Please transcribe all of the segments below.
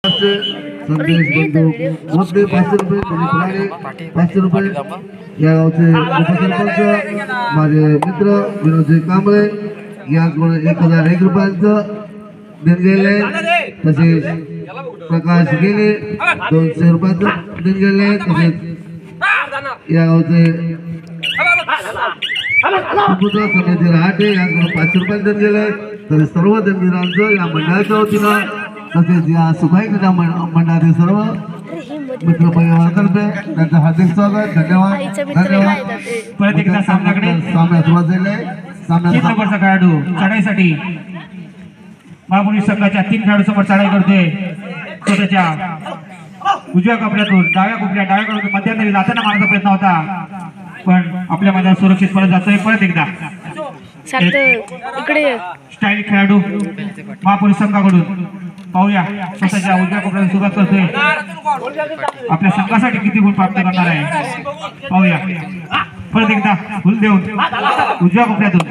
संदेश बंधू मोठे 500 रुपये फुलाने 500 रुपये या गावचे उपसरपंच माझे मित्र विनोदजी कांबळे याकडून 1001 रुपयांचं देणगेले तसेच प्रकाश गेले 200 रुपयांचं देणगेले तसेच या गावचे समिती रहाटे याकडून 500 रुपये देणगेले तसेच सर्व देणगीरांचं या मंडळाच्या वतीनं तसेच या सुभाई क्रीडा मंडळातील सर्व मित्र परिवारातर्फे त्यांचं हार्दिक स्वागत धन्यवाद धन्यवाद। परत एकदा सामन्याकडे सामन्यात सुरुवात झाली आहे। सामन्यात नंबरचा खेळाडू चढाईसाठी महापुरुष संघाच्या 3 खेळाडू समोर चढाई करतोय स्वतःच्या उजव्या कपड्यातून डाव्या कपड्यातून मध्यंतरी जाताना मारण्याचा प्रयत्न होता पण आपल्या मध्ये सुरक्षित परत जातोय। परत एकदा इकडे स्टाईल खेळाडू महापुरुष संघाकडून पाहूया स्वतःच्या उजव्या कपड्यातून सुरुवात करतोय आपल्या संघासाठी किती गुण प्राप्त करणार आहे पाहूया। परत एकदा फुल देऊन उजव्या कपड्यातून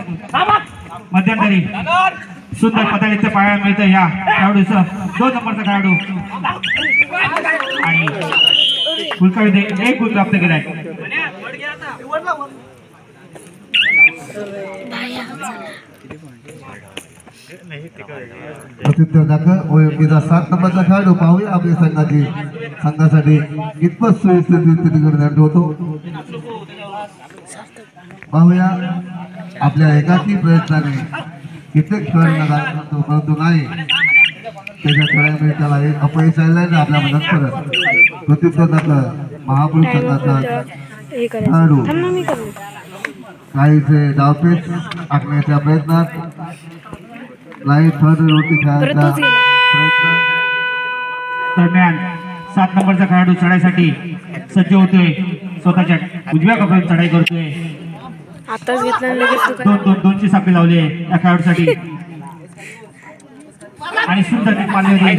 मध्यंतरी सुंदर पताळीचं पाहायला मिळतं या खेळाडूचं 2 नंबरचा खेळाडू आणि फुलकाळीने 1 गुण प्राप्त केलाय। ओळखीचा 7 नंबरचा खेळाडू पाहूया आपल्या संघासाठी कितपत सोयीस्थिती होतो पाहूया। आपल्या एकाकी प्रयत्नाने कित्येक खेळाडूंना परंतु नाही त्याच्या खेळामध्ये त्याला एक अपयश आलेलं आहे। आपल्या मदत करत प्रत्युत्तर महापुरुष संघाचा खेळाडू काहीचे डावपेच आखण्याच्या प्रयत्नात लाईट थर्ड रोटी खेळायचा प्रयत्न दरम्यान 7 नंबरचा खेळाडू चढाईसाठी सज्ज होतोय स्वतःच्या उजव्या कपड्यात चढाई करतोय। आताच घेतलं लगेच 2-2 ची साखळी लावली आहे या खेळाडूसाठी आणि सुंदर टीप मारली होती।